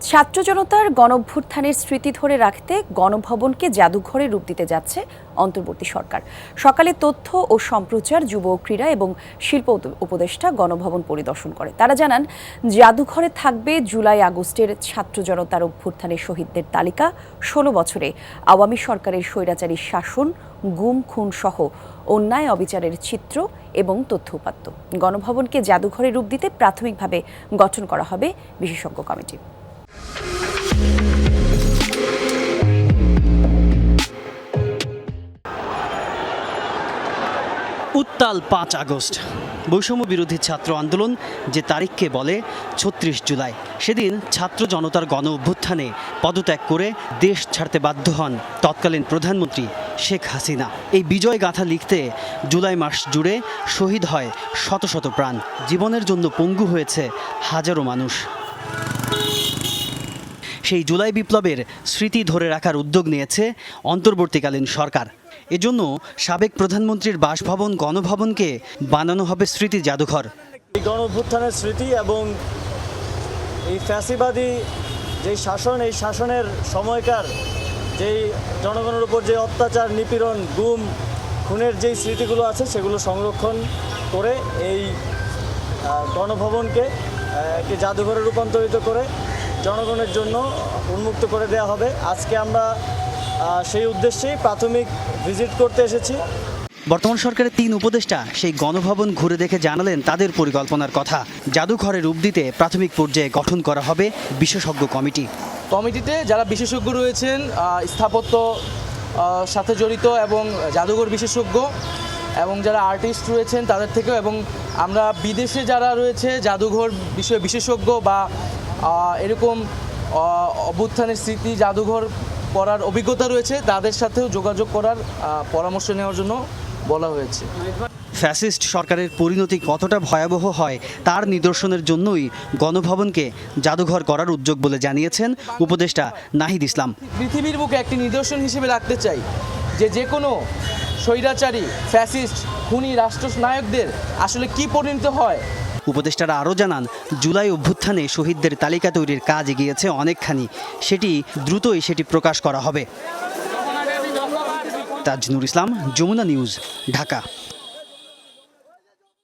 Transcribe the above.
ছাত্র জনতার গণঅভ্যুত্থানের স্মৃতি ধরে রাখতে গণভবনকে জাদুঘরে রূপ দিতে যাচ্ছে অন্তর্বর্তী সরকার। সকালে তথ্য ও সম্প্রচার, যুব ও ক্রীড়া এবং শিল্প উপদেষ্টা গণভবন পরিদর্শন করে। তারা জানান, জাদুঘরে থাকবে জুলাই আগস্টের ছাত্র জনতার অভ্যুত্থানের শহীদদের তালিকা, ১৬ বছরে আওয়ামী সরকারের স্বৈরাচারী শাসন, গুম খুন সহ অন্যায় অবিচারের চিত্র এবং তথ্য উপাত্ত। গণভবনকে জাদুঘরে রূপ দিতে প্রাথমিকভাবে গঠন করা হবে বিশেষজ্ঞ কমিটি। উত্তাল ৫ আগস্ট, বৈষম্য বিরোধী ছাত্র আন্দোলন যে তারিখকে বলে ৩৬ জুলাই। সেদিন ছাত্র জনতার গণ অভ্যুত্থানে পদত্যাগ করে দেশ ছাড়তে বাধ্য হন তৎকালীন প্রধানমন্ত্রী শেখ হাসিনা। এই বিজয় গাথা লিখতে জুলাই মাস জুড়ে শহীদ হয় শত শত প্রাণ, জীবনের জন্য পঙ্গু হয়েছে হাজারো মানুষ। সেই জুলাই বিপ্লবের স্মৃতি ধরে রাখার উদ্যোগ নিয়েছে অন্তর্বর্তীকালীন সরকার। এজন্য সাবেক প্রধানমন্ত্রীর বাসভবন গণভবনকে বানানো হবে স্মৃতি জাদুঘর। এই গণঅভ্যুত্থানের স্মৃতি এবং এই ফ্যাসিবাদী যেই শাসন, এই শাসনের সময়কার যেই জনগণের উপর যে অত্যাচার, নিপীড়ন, গুম খুনের যেই স্মৃতিগুলো আছে সেগুলো সংরক্ষণ করে এই গণভবনকে একটি জাদুঘরে রূপান্তরিত করে জনগণের জন্য উন্মুক্ত করে দেওয়া হবে। আজকে আমরা সেই উদ্দেশ্যেই প্রাথমিক ভিজিট করতে এসেছি। বর্তমান সরকারের ৩ উপদেষ্টা সেই গণভবন ঘুরে দেখে জানালেন তাদের পরিকল্পনার কথা। জাদুঘরে রূপ দিতে প্রাথমিক পর্যায়ে গঠন করা হবে বিশেষজ্ঞ কমিটি। কমিটিতে যারা বিশেষজ্ঞ রয়েছেন, স্থাপত্য সাথে জড়িত এবং জাদুঘর বিশেষজ্ঞ এবং যারা আর্টিস্ট রয়েছেন তাদের থেকেও, এবং আমরা বিদেশে যারা রয়েছে জাদুঘর বিষয়ে বিশেষজ্ঞ বা এরকম অভ্যুত্থানের স্মৃতি জাদুঘর করার অভিজ্ঞতা রয়েছে তাদের সাথেও যোগাযোগ করার পরামর্শ নেওয়ার জন্য বলা হয়েছে। ফ্যাসিস্ট সরকারের পরিণতি কতটা ভয়াবহ হয় তার নিদর্শনের জন্যই গণভবনকে জাদুঘর করার উদ্যোগ বলে জানিয়েছেন উপদেষ্টা নাহিদ ইসলাম। পৃথিবীর বুকে একটি নিদর্শন হিসেবে রাখতে চাই যে কোনো স্বৈরাচারী, ফ্যাসিস্ট, খুনি রাষ্ট্রনায়কদের আসলে কি পরিণত হয়। উপদেষ্টারা আরও জানান, জুলাই অভ্যুত্থানে শহীদদের তালিকা তৈরির কাজ এগিয়েছে অনেকখানি, দ্রুতই সেটি প্রকাশ করা হবে। তাজনুর ইসলাম, যমুনা নিউজ, ঢাকা।